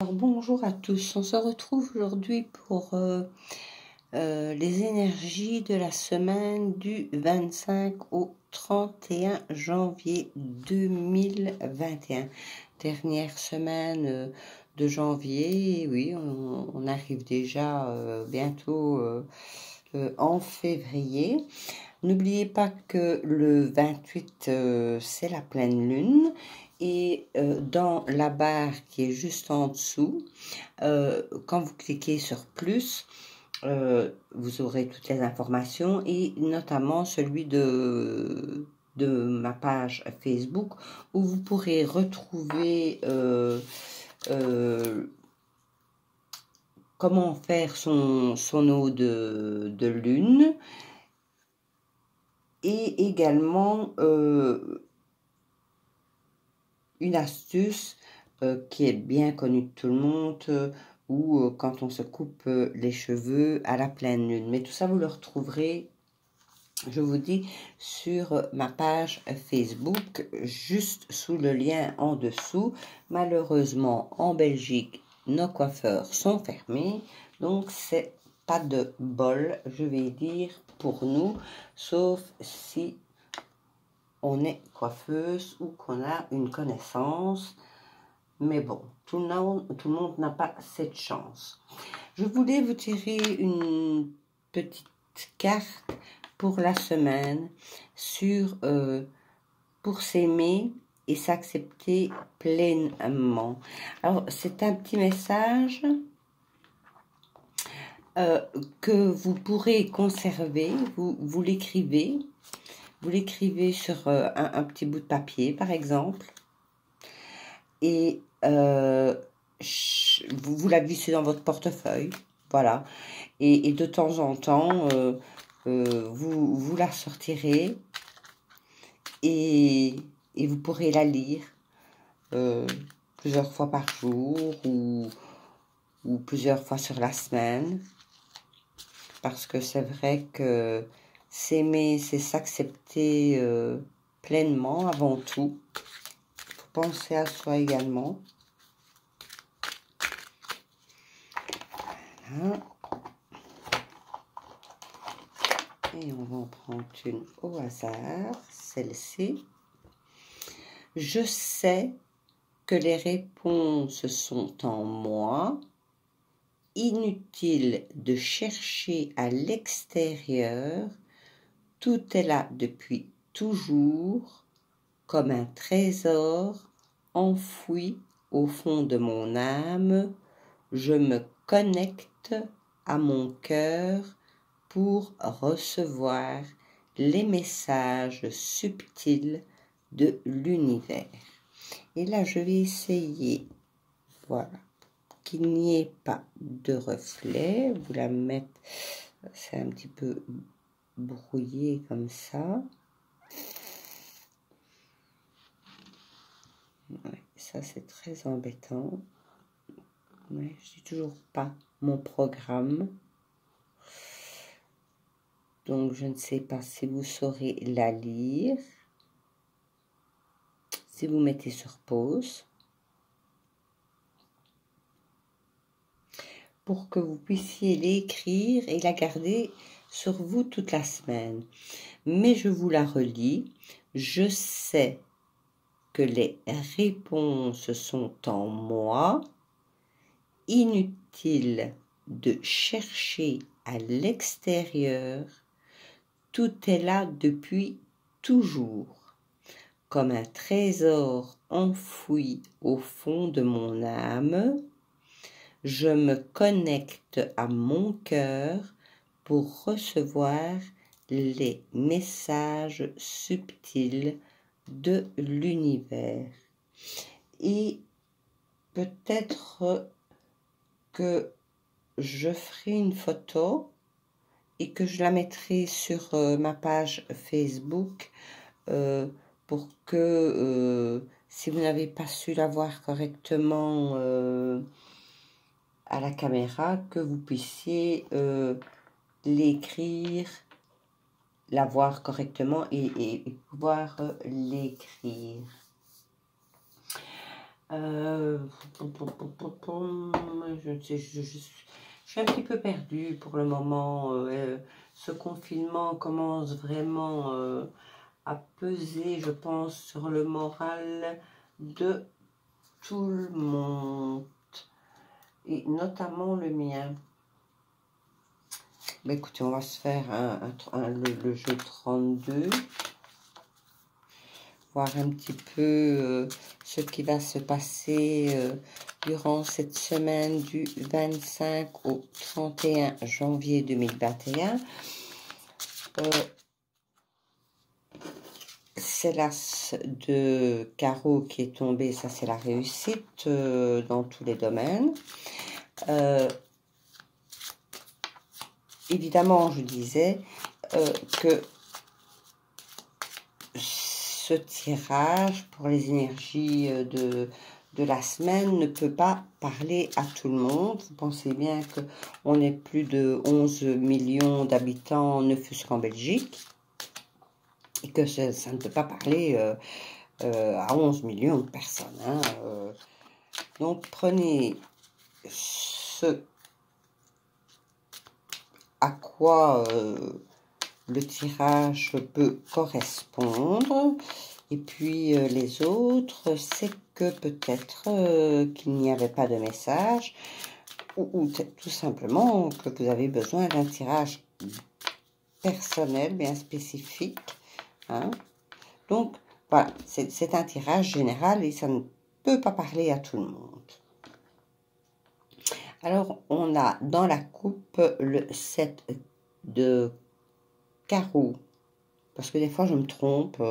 Alors, bonjour à tous, on se retrouve aujourd'hui pour les énergies de la semaine du 25 au 31 janvier 2021. Dernière semaine de janvier, oui, on arrive déjà bientôt en février. N'oubliez pas que le 28, c'est la pleine lune. Et dans la barre qui est juste en dessous, quand vous cliquez sur plus, vous aurez toutes les informations et notamment celui de ma page Facebook où vous pourrez retrouver comment faire son eau de lune et également une astuce qui est bien connue de tout le monde, ou quand on se coupe les cheveux à la pleine lune. Mais tout ça, vous le retrouverez, je vous dis, sur ma page Facebook, juste sous le lien en dessous. Malheureusement, en Belgique, nos coiffeurs sont fermés, donc c'est pas de bol, je vais dire, pour nous, sauf si on est coiffeuse ou qu'on a une connaissance. Mais bon, tout le monde n'a pas cette chance. Je voulais vous tirer une petite carte pour la semaine sur pour s'aimer et s'accepter pleinement. Alors, c'est un petit message que vous pourrez conserver. Vous l'écrivez. Vous l'écrivez sur un petit bout de papier, par exemple. Et vous la glissez dans votre portefeuille. Voilà. Et de temps en temps, vous la sortirez. Et vous pourrez la lire plusieurs fois par jour ou plusieurs fois sur la semaine. Parce que c'est vrai que s'aimer, c'est s'accepter pleinement avant tout. Il faut penser à soi également. Voilà. Et on va en prendre une au hasard, celle-ci. Je sais que les réponses sont en moi. Inutile de chercher à l'extérieur. Tout est là depuis toujours, comme un trésor enfoui au fond de mon âme. Je me connecte à mon cœur pour recevoir les messages subtils de l'univers. Et là, je vais essayer, voilà, qu'il n'y ait pas de reflet. Vous la mettez, c'est un petit peu brouillé comme ça. Ouais, ça, c'est très embêtant. Ouais, je n'ai toujours pas mon programme. Donc, je ne sais pas si vous saurez la lire. Si vous mettez sur pause. Pour que vous puissiez l'écrire et la garder sur vous toute la semaine. Mais je vous la relis. Je sais que les réponses sont en moi. Inutile de chercher à l'extérieur. Tout est là depuis toujours, comme un trésor enfoui au fond de mon âme. Je me connecte à mon cœur pour recevoir les messages subtils de l'univers. Et peut-être que je ferai une photo et que je la mettrai sur ma page Facebook pour que si vous n'avez pas su la voir correctement à la caméra, que vous puissiez l'écrire, la voir correctement et pouvoir l'écrire. Euh, je suis un petit peu perdue pour le moment. Ce confinement commence vraiment à peser, je pense, sur le moral de tout le monde, et notamment le mien. Bah, écoutez, on va se faire le jeu 32. Voir un petit peu ce qui va se passer durant cette semaine du 25 au 31 janvier 2021. C'est l'as de carreau qui est tombé, ça c'est la réussite dans tous les domaines. Évidemment, je disais que ce tirage pour les énergies de la semaine ne peut pas parler à tout le monde. Vous pensez bien qu'on est plus de 11 millions d'habitants, ne fût-ce qu'en Belgique, et que ça ne peut pas parler à 11 millions de personnes. Hein. Donc prenez ce à quoi le tirage peut correspondre. Et puis les autres, c'est que peut-être qu'il n'y avait pas de message, ou tout simplement que vous avez besoin d'un tirage personnel, bien spécifique. Hein. Donc, voilà, c'est un tirage général et ça ne peut pas parler à tout le monde. Alors, on a dans la coupe le 7 de carreaux, parce que des fois je me trompe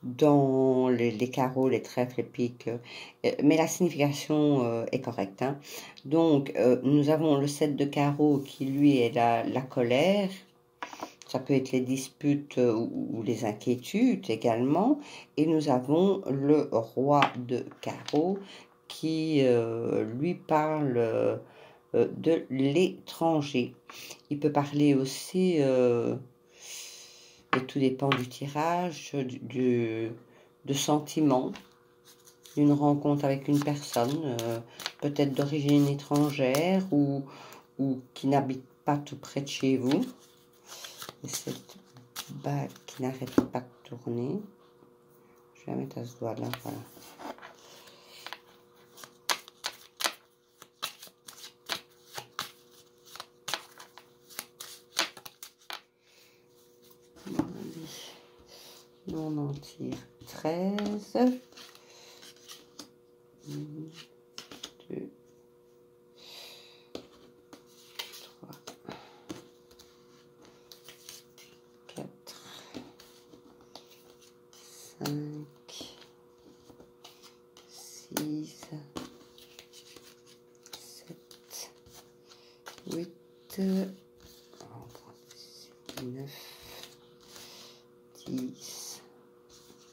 dans les carreaux, les trèfles, les piques, mais la signification est correcte. Hein. Donc, nous avons le 7 de carreaux qui, lui, est la colère. Ça peut être les disputes ou les inquiétudes également. Et nous avons le roi de carreaux qui, lui, parle de l'étranger. Il peut parler aussi... et tout dépend du tirage, de sentiments, d'une rencontre avec une personne, peut-être d'origine étrangère ou qui n'habite pas tout près de chez vous. Et cette bague qui n'arrête pas de tourner, je vais la mettre à ce doigt-là, voilà. Nous, on en tire 13. 1, 2, 3, 4, 5, 6, 7, 8, 9, 10,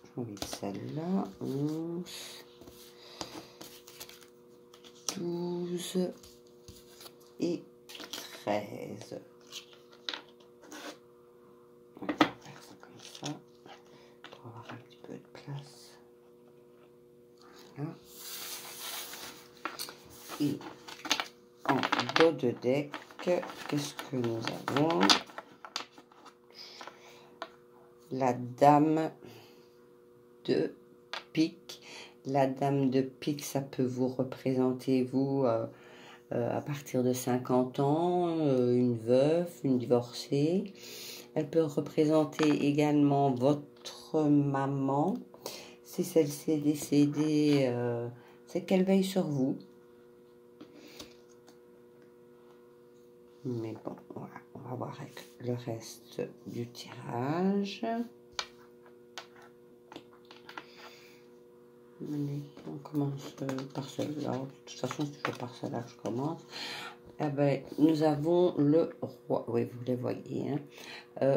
j'ai envie de celle-là, 11, 12 et 13. On va faire ça comme ça pour avoir un petit peu de place. Voilà. Et en dos de deck, qu'est-ce que nous avons? La dame de pique. La dame de pique, ça peut vous représenter, vous, à partir de 50 ans, une veuve, une divorcée. Elle peut représenter également votre maman. Si celle-ci est décédée, c'est qu'elle veille sur vous. Mais bon, voilà, on va voir avec le reste du tirage. Allez, on commence par celle-là. De toute façon, c'est toujours par celle-là que je commence. Eh ben, nous avons le roi. Oui, vous les voyez. Hein.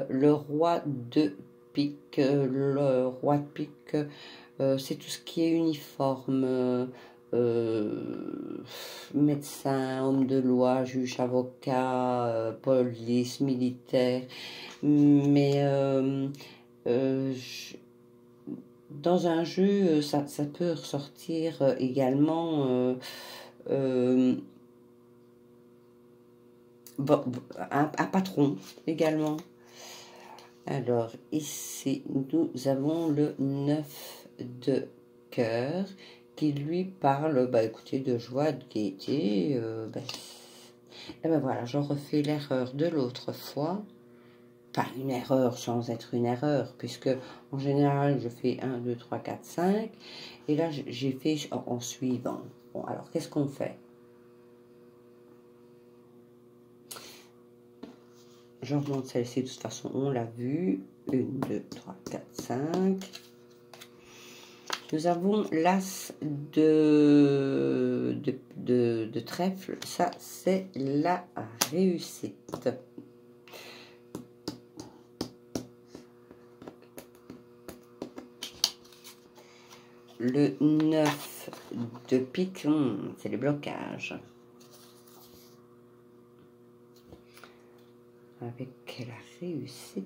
Le roi de pique. Le roi de pique, c'est tout ce qui est uniforme. Médecin, homme de loi, juge, avocat, police, militaire. Mais Dans un jeu, ça peut ressortir également un patron également. Alors, ici, nous avons le 9 de cœur qui lui parle, bah écoutez, de joie, de gaieté. Et ben voilà, j'en refais l'erreur de l'autre fois. Pas une erreur sans être une erreur, puisque en général, je fais 1, 2, 3, 4, 5. Et là, j'ai fait en suivant. Bon, alors, qu'est-ce qu'on fait? Je remonte celle-ci, de toute façon, on l'a vu. 1, 2, 3, 4, 5. Nous avons l'as de trèfle. Ça, c'est la réussite. Le 9 de pique, c'est les blocages. Avec la réussite.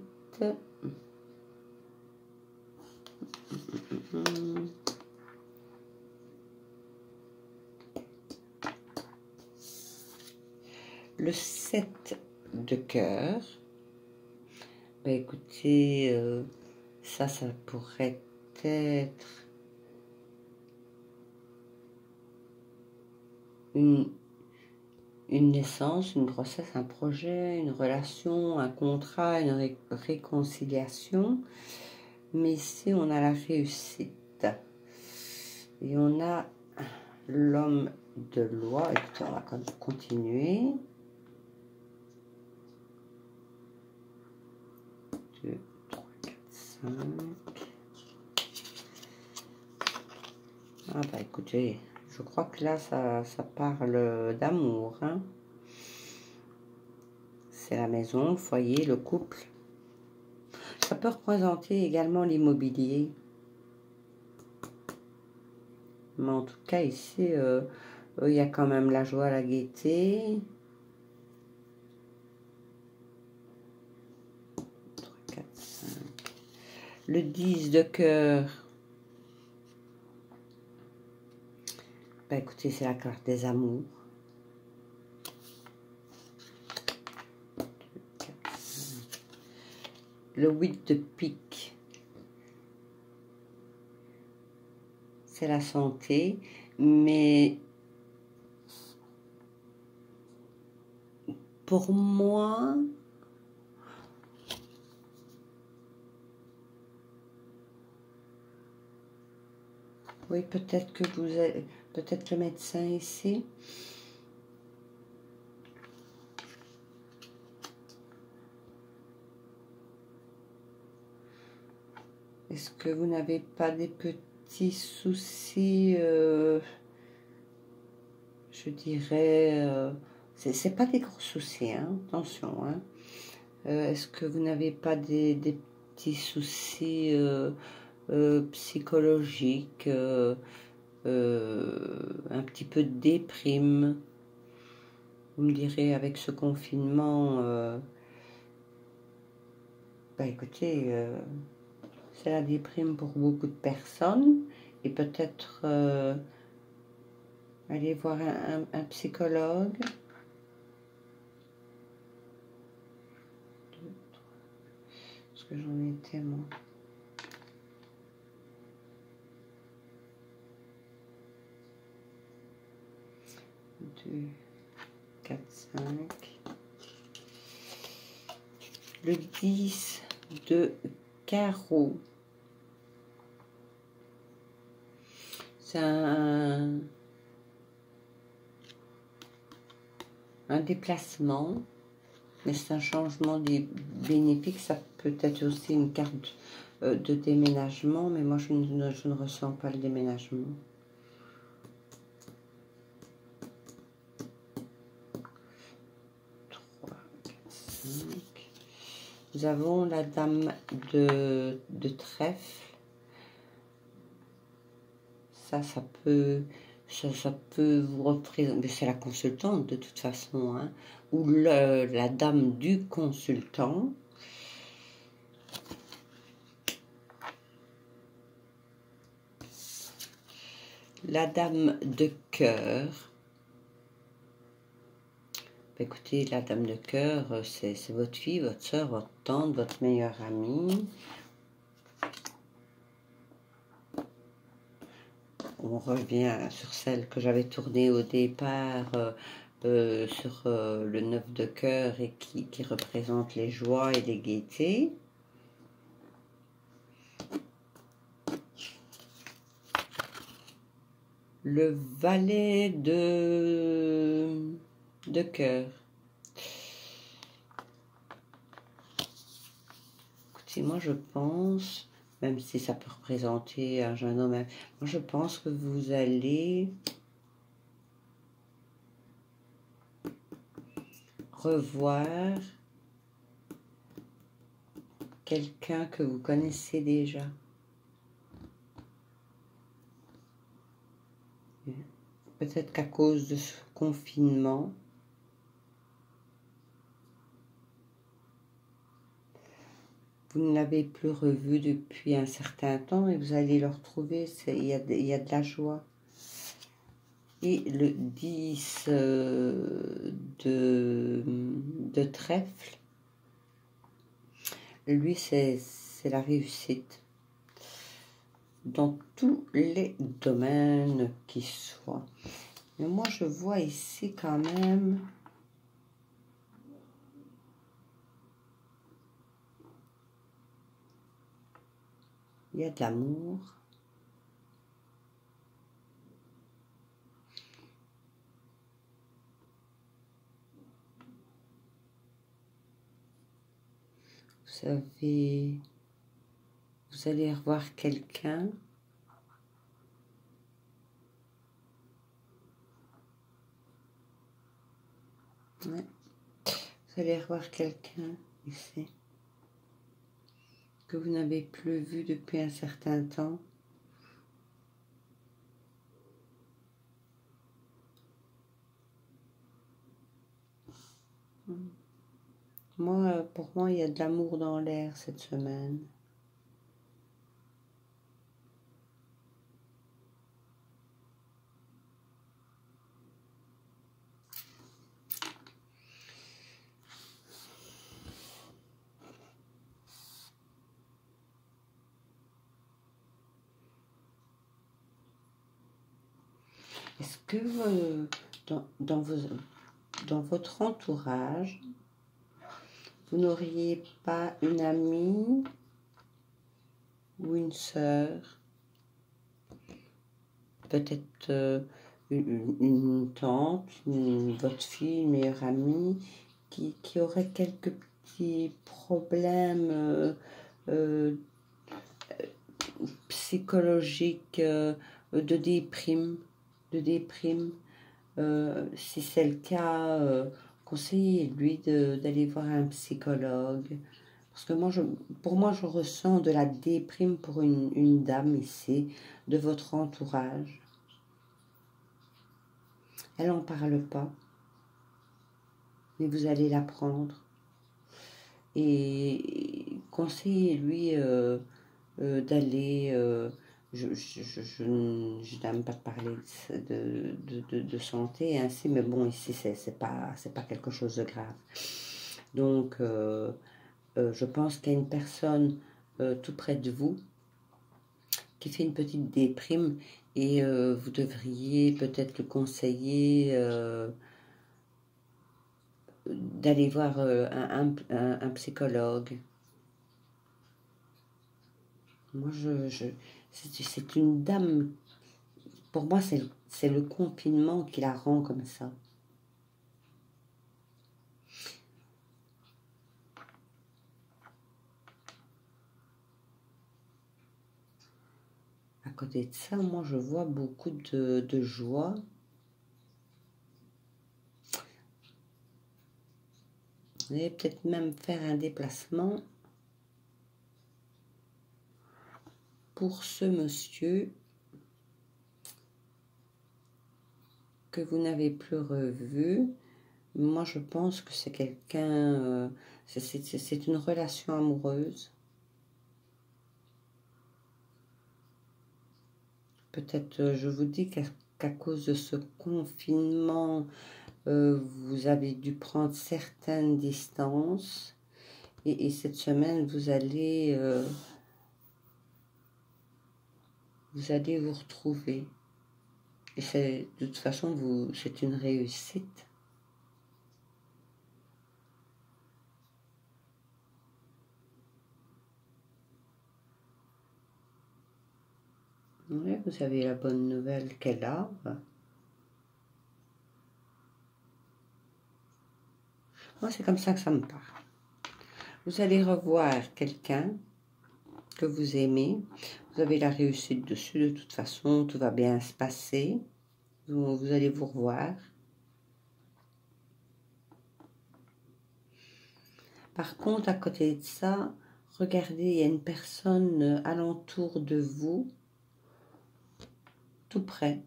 Le 7 de cœur. Ben écoutez, ça pourrait être une naissance, une grossesse, un projet, une relation, un contrat, une réconciliation. Mais ici, on a la réussite. Et on a l'homme de loi. Écoutez, on va quand même continuer. 2, 3, 4, 5. Ah bah écoutez, je crois que là, ça parle d'amour. Hein. C'est la maison, le foyer, le couple. Ça peut représenter également l'immobilier. Mais en tout cas, ici, il y a quand même la joie, la gaieté. 3, 4, 5. Le 10 de cœur. Ben, écoutez, c'est la carte des amours. 2, 4, 5. Le 8 de pique. C'est la santé, mais pour moi, oui, peut-être que vous êtes, peut-être le médecin ici. Est-ce que vous n'avez pas des petits soucis, je dirais, c'est pas des gros soucis, hein, attention, hein. Est-ce que vous n'avez pas des petits soucis psychologiques, un petit peu de déprime? Vous me direz, avec ce confinement, bah écoutez, c'est la déprime pour beaucoup de personnes, et peut-être aller voir un psychologue. 2, 3. Parce que j'en étais, moi. 2, 4, 5. Le 10 de carreau. C'est un déplacement, mais c'est un changement bénéfique. Ça peut être aussi une carte de déménagement, mais moi je ne ressens pas le déménagement. 3, 4, 5. Nous avons la dame de trèfle. Ça peut vous représenter, c'est la consultante de toute façon, hein, ou la dame du consultant. La dame de cœur. Écoutez, la dame de cœur, c'est votre fille, votre soeur, votre tante, votre meilleure amie. On revient sur celle que j'avais tournée au départ sur le 9 de cœur et qui représente les joies et les gaietés. Le valet de cœur. Écoutez, moi je pense, même si ça peut représenter un jeune homme, moi je pense que vous allez revoir quelqu'un que vous connaissez déjà. Peut-être qu'à cause de ce confinement, vous ne l'avez plus revu depuis un certain temps et vous allez le retrouver, il y a de la joie. Et le 10 de trèfle, lui, c'est la réussite dans tous les domaines qui soient. Mais moi, je vois ici quand même il y a de l'amour. Vous allez revoir quelqu'un. Ouais. Vous allez revoir quelqu'un ici que vous n'avez plus vu depuis un certain temps. Moi, pour moi, il y a de l'amour dans l'air cette semaine. Est-ce que dans votre entourage, vous n'auriez pas une amie ou une sœur, peut-être une tante, votre fille, une meilleure amie, qui aurait quelques petits problèmes psychologiques, de déprime, si c'est le cas, conseillez-lui d'aller voir un psychologue. Parce que pour moi, je ressens de la déprime pour une dame ici, de votre entourage. Elle n'en parle pas, mais vous allez l'apprendre. Et conseillez-lui d'aller... je n'aime pas parler de santé ainsi, mais bon, ici, c'est pas quelque chose de grave. Donc, je pense qu'il y a une personne tout près de vous qui fait une petite déprime et vous devriez peut-être le conseiller d'aller voir un psychologue. Moi, c'est une dame, pour moi, c'est le confinement qui la rend comme ça. À côté de ça, moi, je vois beaucoup de joie. Vous allez peut-être même faire un déplacement pour ce monsieur que vous n'avez plus revu. Moi, je pense que c'est quelqu'un, c'est une relation amoureuse. peut-être, je vous dis qu'à cause de ce confinement, vous avez dû prendre certaines distances. Et cette semaine, vous allez vous retrouver. Et de toute façon, c'est une réussite. Oui, vous avez la bonne nouvelle qu'elle a. Moi, c'est comme ça que ça me parle. Vous allez revoir quelqu'un que vous aimez. Vous avez la réussite dessus, de toute façon, tout va bien se passer. Vous allez vous revoir. Par contre, à côté de ça, regardez, il y a une personne alentour de vous, tout près,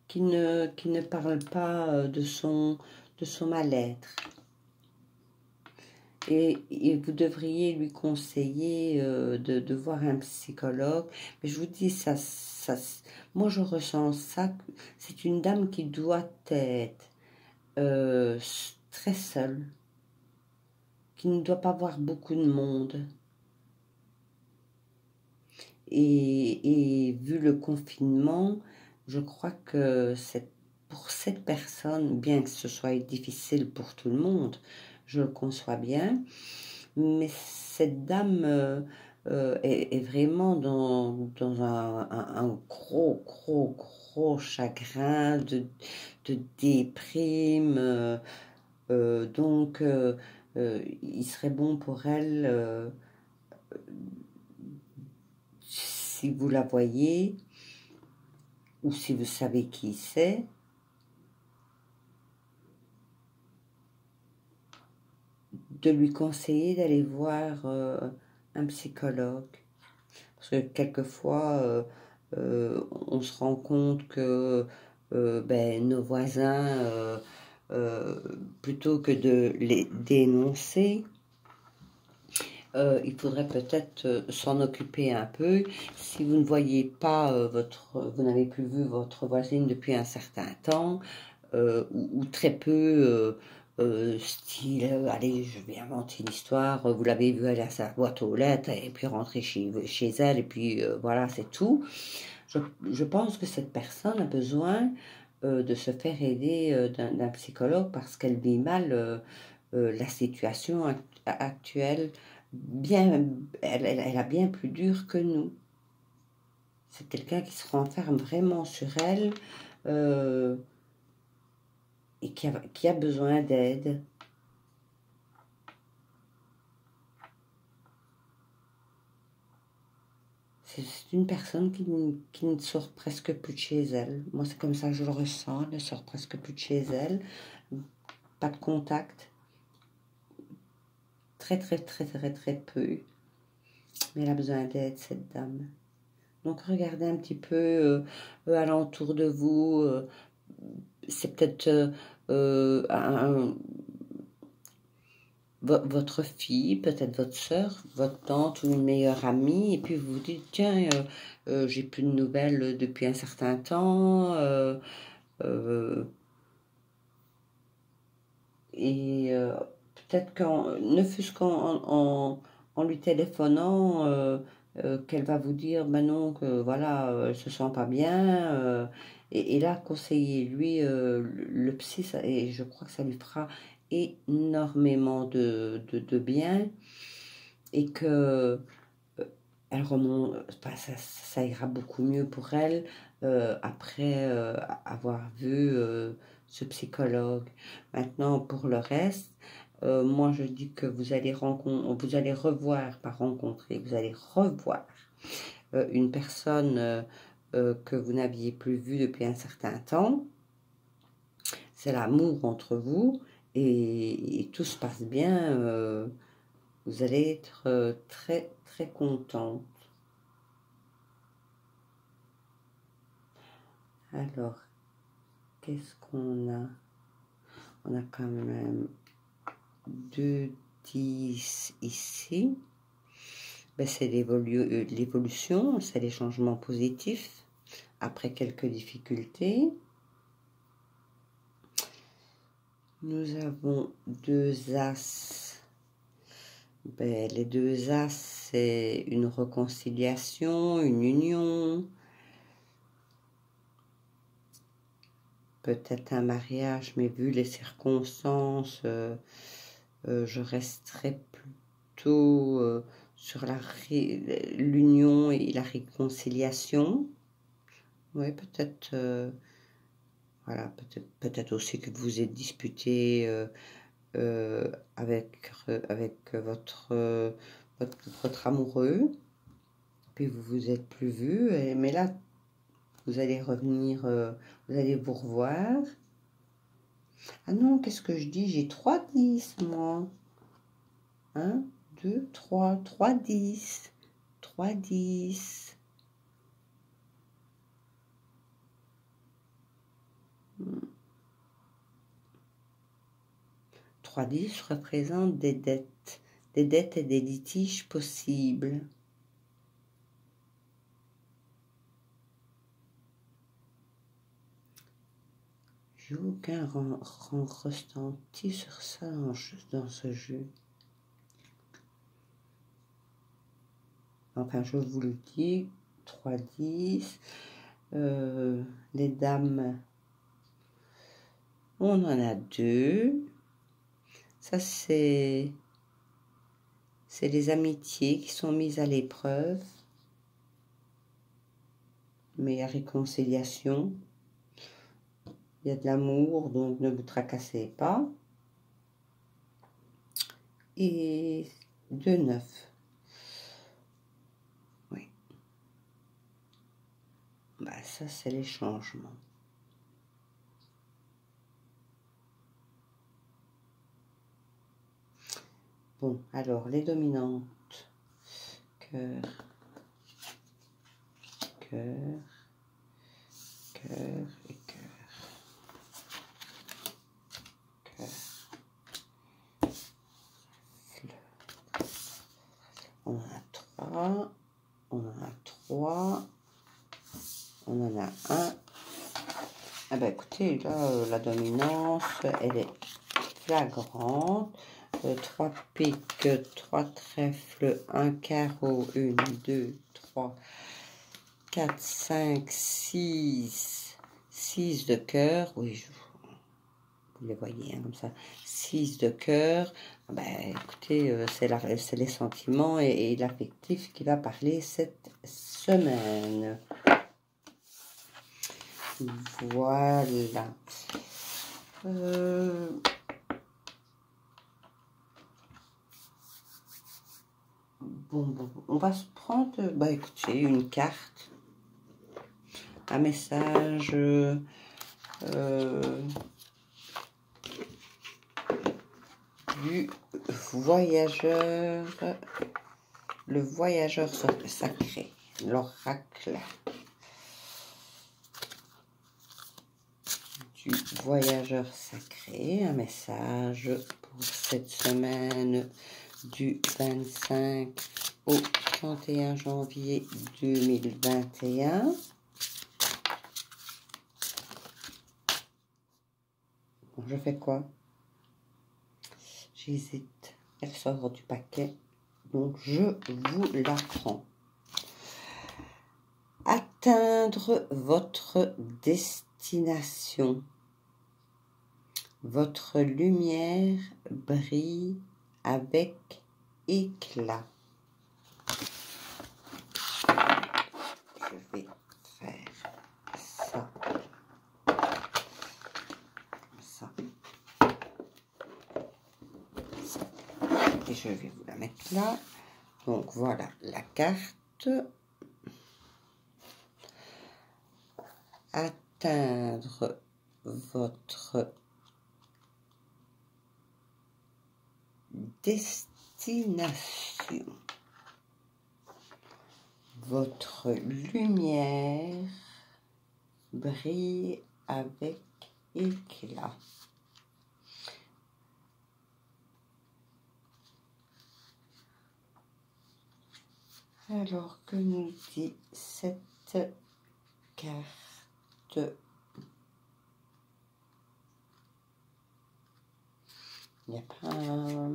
qui ne parle pas de son mal-être. Et vous devriez lui conseiller de voir un psychologue. Mais je vous dis, moi je ressens ça. C'est une dame qui doit être très seule, qui ne doit pas voir beaucoup de monde. Et vu le confinement, je crois que pour cette personne, bien que ce soit difficile pour tout le monde, je le conçois bien, mais cette dame est vraiment dans un gros chagrin, de déprime. Donc, il serait bon pour elle, si vous la voyez, ou si vous savez qui c'est, de lui conseiller d'aller voir un psychologue. Parce que quelquefois, on se rend compte que nos voisins, plutôt que de les dénoncer, il faudrait peut-être s'en occuper un peu. Si vous ne voyez pas vous n'avez plus vu votre voisine depuis un certain temps, ou très peu, style, allez, je vais inventer une histoire, vous l'avez vu aller à sa boîte aux lettres et puis rentrer chez elle, et puis voilà, c'est tout. Je pense que cette personne a besoin de se faire aider d'un psychologue parce qu'elle vit mal la situation actuelle. Elle a bien plus dur que nous. C'est quelqu'un qui se renferme vraiment sur elle et qui a besoin d'aide. C'est une personne qui ne sort presque plus de chez elle. Moi, c'est comme ça que je le ressens. Elle ne sort presque plus de chez elle. Pas de contact. Très, très, très, très, très peu. Mais elle a besoin d'aide, cette dame. Donc, regardez un petit peu alentour de vous. C'est peut-être votre fille, peut-être votre soeur, votre tante ou une meilleure amie, et puis vous vous dites, tiens, j'ai plus de nouvelles depuis un certain temps, et peut-être ne fût-ce en lui téléphonant, qu'elle va vous dire, ben non, que voilà, elle se sent pas bien, et là, conseillez-lui le psy, et je crois que ça lui fera énormément de bien, et que elle remonte, enfin, ça ira beaucoup mieux pour elle après avoir vu ce psychologue. Maintenant, pour le reste, moi je dis que vous allez revoir, pas rencontrer, vous allez revoir une personne que vous n'aviez plus vue depuis un certain temps. C'est l'amour entre vous et tout se passe bien. Vous allez être très très content. Alors, qu'est-ce qu'on a? On a quand même 2 10 ici. Ben, c'est l'évolution, c'est les changements positifs. après quelques difficultés. Nous avons 2 As. Ben, les 2 As, c'est une réconciliation, une union, peut-être un mariage, mais vu les circonstances, je resterai plutôt sur l'union et la réconciliation. Oui, peut-être, voilà, peut-être aussi que vous êtes disputé avec votre amoureux, puis vous vous êtes plus vu, mais là, vous allez revenir, vous allez vous revoir. Ah non, qu'est-ce que je dis? J'ai 3 10, moi. 1, 2, 3, 3 10. 3 10. 3 10 représente des dettes et des litiges possibles. J'ai aucun ressenti sur ça dans ce jeu. Enfin, je vous le dis, 3 10. Les dames, on en a 2. Ça, c'est les amitiés qui sont mises à l'épreuve. Mais il y a réconciliation. Il y a de l'amour, donc ne vous tracassez pas. Et 2 9. Oui. Bah, ça, c'est les changements. Bon, alors, les dominantes. Cœur, cœur, cœur et cœur. Cœur. On en a 3. On en a 3. On en a 1. Ah ben écoutez, là, la dominance, elle est flagrante. 3 piques, 3 trèfles, 1 carreau, 1, 2, 3, 4, 5, 6, 6 de cœur. Oui, vous les voyez hein, comme ça. 6 de cœur. Ben, écoutez, c'est les sentiments et l'affectif qui va parler cette semaine. Voilà. Bon, on va se prendre, bah écoutez, une carte, un message du voyageur, le voyageur sacré, l'oracle du voyageur sacré, un message pour cette semaine du 25 au 31 janvier 2021. Bon, je fais quoi? J'hésite. Elle sort du paquet. Donc, je vous la prends. Atteindre votre destination. Votre lumière brille avec éclat. Je vais faire ça. Ça. Ça. Et je vais vous la mettre là. Donc voilà la carte. Atteindre votre destination. Votre lumière brille avec éclat. Alors que nous dit cette carte. Il n'y a pas un...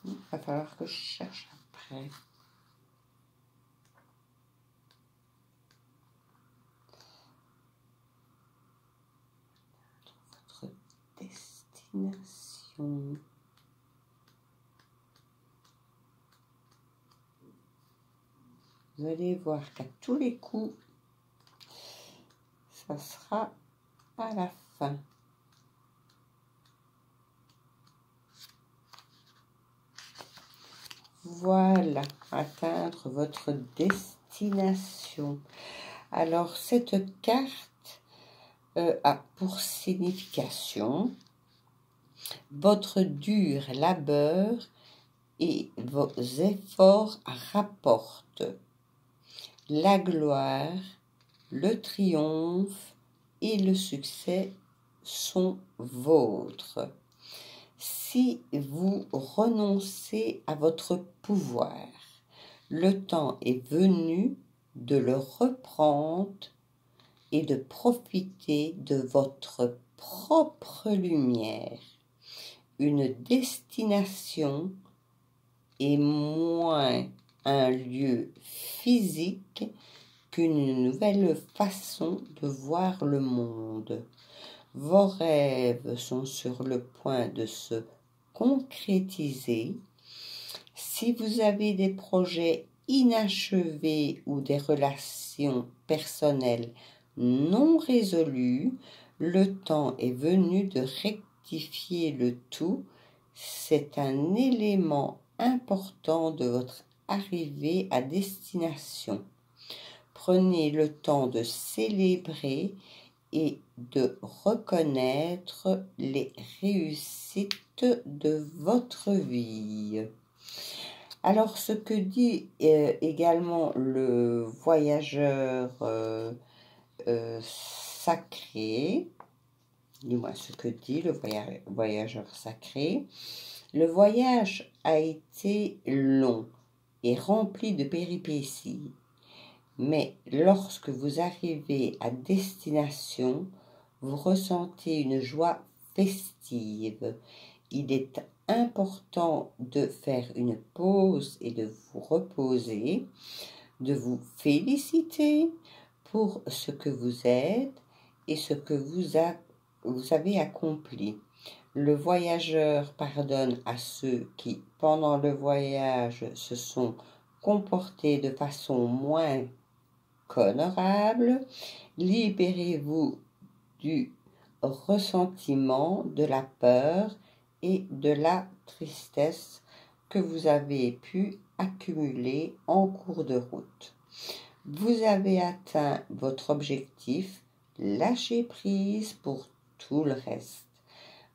Il va falloir que je cherche après. Votre destination. Vous allez voir qu'à tous les coups, ça sera à la fin. Voilà, atteindre votre destination. Alors, cette carte a pour signification votre dur labeur et vos efforts rapportent la gloire, le triomphe et le succès sont vôtres. Si vous renoncez à votre pouvoir, le temps est venu de le reprendre et de profiter de votre propre lumière. Une destination est moins un lieu physique qu'une nouvelle façon de voir le monde. Vos rêves sont sur le point de se concrétiser. Si vous avez des projets inachevés ou des relations personnelles non résolues, le temps est venu de rectifier le tout. C'est un élément important de votre arrivée à destination. Prenez le temps de célébrer et de reconnaître les réussites de votre vie. Alors, ce que dit également le voyageur sacré, dis-moi ce que dit le voyageur sacré, le voyage a été long et rempli de péripéties. Mais lorsque vous arrivez à destination, vous ressentez une joie festive. Il est important de faire une pause et de vous reposer, de vous féliciter pour ce que vous êtes et ce que vous avez accompli. Le voyageur pardonne à ceux qui, pendant le voyage, se sont comportés de façon moins qu'honorable. Libérez-vous du ressentiment, de la peur et de la tristesse que vous avez pu accumuler en cours de route. Vous avez atteint votre objectif, lâchez prise pour tout le reste.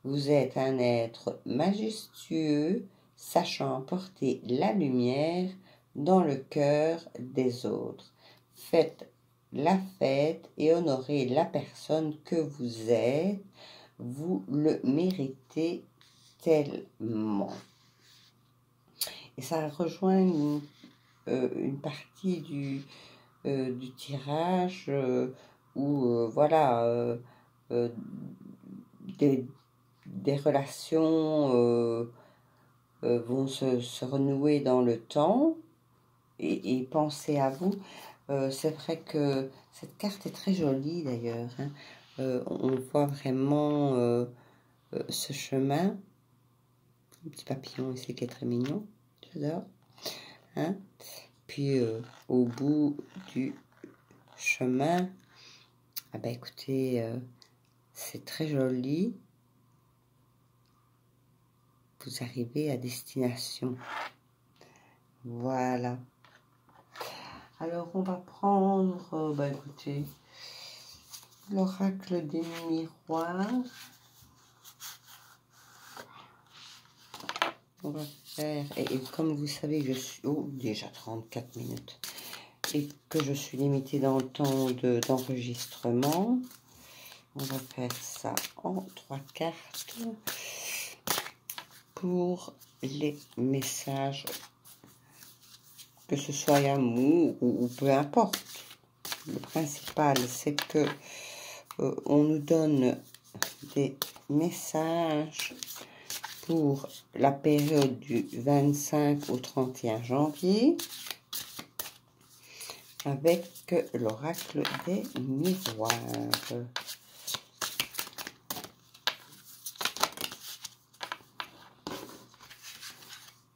Vous êtes un être majestueux, sachant porter la lumière dans le cœur des autres. Faites la fête et honorez la personne que vous êtes. Vous le méritez tellement. Et ça rejoint une partie du tirage où, voilà, des relations vont se renouer dans le temps et pensez à vous. C'est vrai que cette carte est très jolie d'ailleurs, hein. On voit vraiment ce chemin. Un petit papillon ici qui est très mignon, j'adore. Hein. Puis au bout du chemin, ah ben écoutez, c'est très joli. Vous arrivez à destination. Voilà. Alors, on va prendre, bah écoutez, l'oracle des miroirs. On va faire, et comme vous savez, je suis, déjà 34 minutes, et que je suis limitée dans le temps d'enregistrement. On va faire ça en 3 cartes pour les messages que ce soit amour ou peu importe. Le principal, c'est que on nous donne des messages pour la période du 25 au 31 janvier avec l'oracle des miroirs.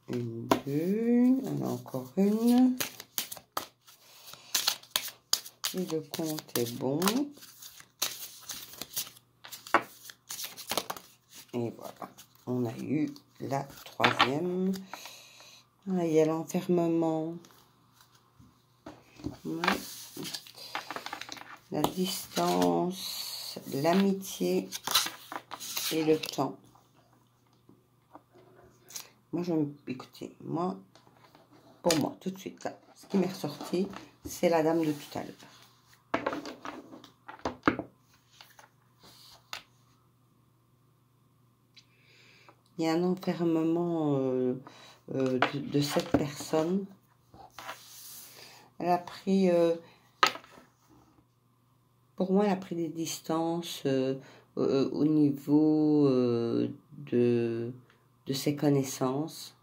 Une, deux, on a encore une. Et le compte est bon. Et voilà, on a eu la troisième. Ah, il y a l'enfermement. Ouais. La distance, l'amitié et le temps. Moi, écoutez, moi, pour moi, tout de suite, là, ce qui m'est ressorti, c'est la dame de tout à l'heure. Il y a un enfermement de cette personne. Elle a pris, pour moi, elle a pris des distances au niveau de ses connaissances.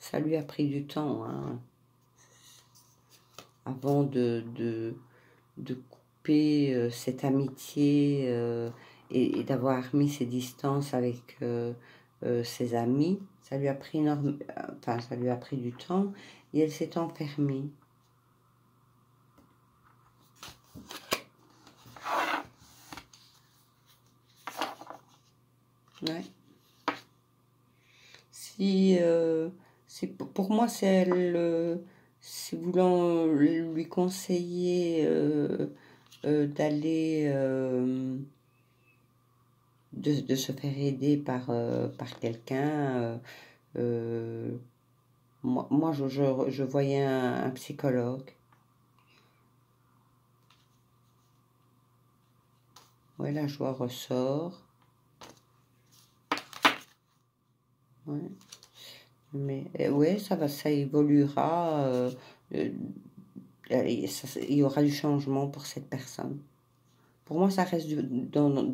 Ça lui a pris du temps, hein, avant de couper cette amitié et d'avoir mis ses distances avec ses amis. Ça lui a pris ça lui a pris du temps et elle s'est enfermée. Ouais. Pour moi, c'est elle, si voulant lui conseiller d'aller de se faire aider par quelqu'un. Moi je voyais un psychologue. Ouais, la joie ressort. Ouais. Mais ouais, ça évoluera. Il y aura du changement pour cette personne. Pour moi, ça reste dans le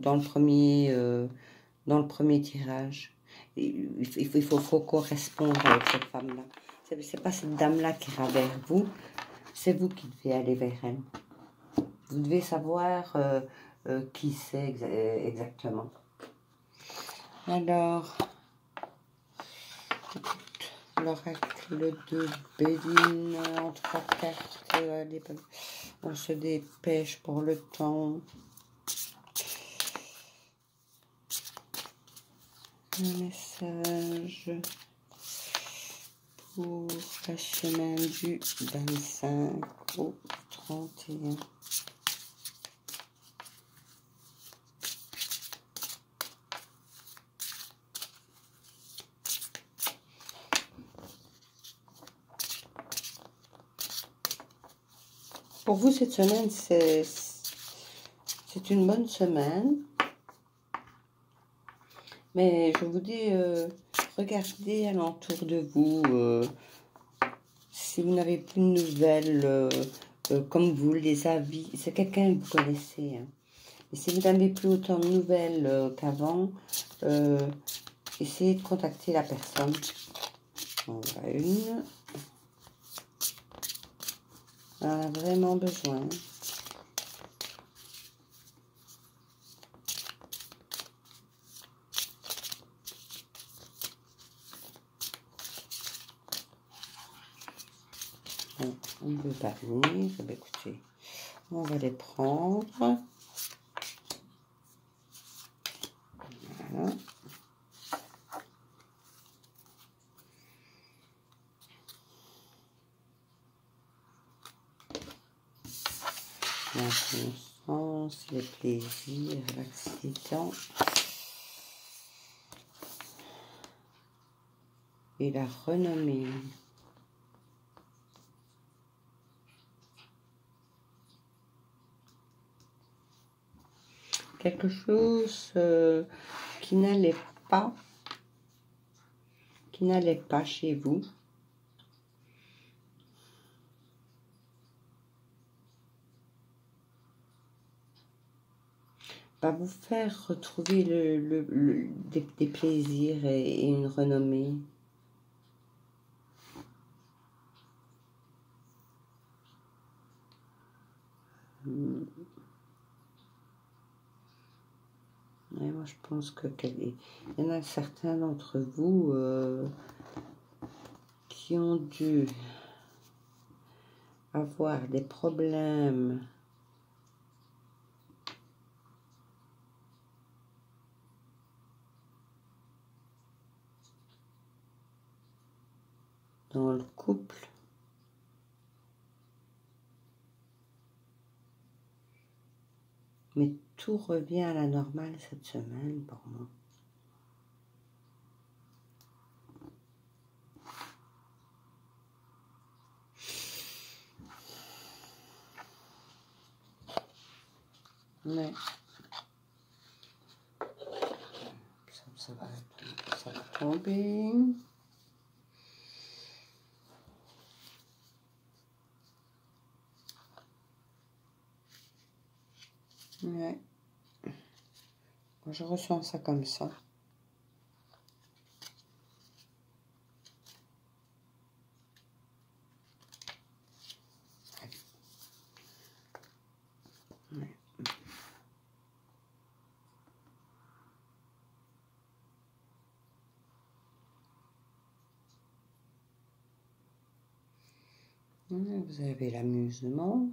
premier tirage. Il faut correspondre avec cette femme-là. C'est pas cette dame-là qui ira vers vous, c'est vous qui devez aller vers elle. Vous devez savoir qui c'est exactement. Alors, l'oracle de Béline en 3 cartes. On se dépêche pour le temps. Un message pour la semaine du 25 au 31. Pour vous, cette semaine, c'est une bonne semaine. Mais je vous dis, regardez alentour de vous. Si vous n'avez plus de nouvelles, comme vous, les avis, c'est quelqu'un que vous connaissez. Hein. Et si vous n'avez plus autant de nouvelles qu'avant, essayez de contacter la personne. On a une. On en a vraiment besoin. Bon, on ne veut pas venir. Eh bien, écoutez, on va les prendre. Voilà. L'inconscience, les plaisirs, l'accident et la renommée. quelque chose qui n'allait pas chez vous. Va vous faire retrouver des plaisirs et une renommée. Ouais, moi, je pense il y en a certains d'entre vous qui ont dû avoir des problèmes dans le couple. Mais tout revient à la normale cette semaine pour moi. Mais ça va tomber. Ouais. Moi, je ressens ça comme ça. Ouais. Vous avez l'amusement.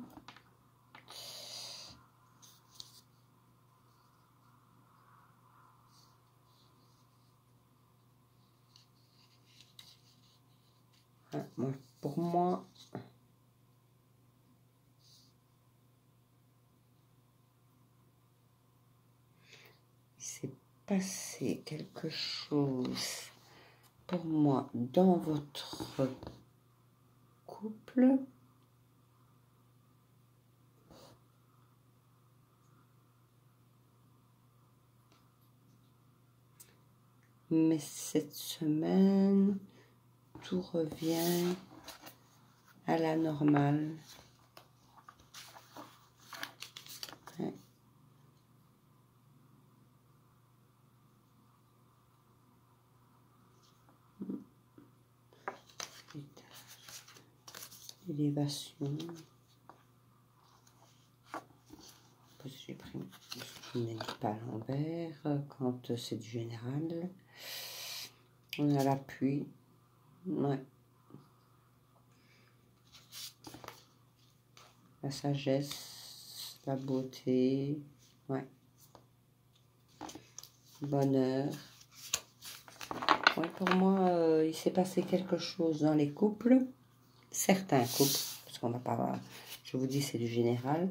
Pour moi, il s'est passé quelque chose pour moi dans votre couple. Mais cette semaine, tout revient à la normale. Ouais. Élévation. J'ai pris, je ne dis pas à l'envers quand c'est du général. On a l'appui. Ouais. La sagesse, la beauté. Ouais. Bonheur. Ouais, pour moi, il s'est passé quelque chose dans les couples. Certains couples, parce qu'on n'a pas, je vous dis, c'est du général.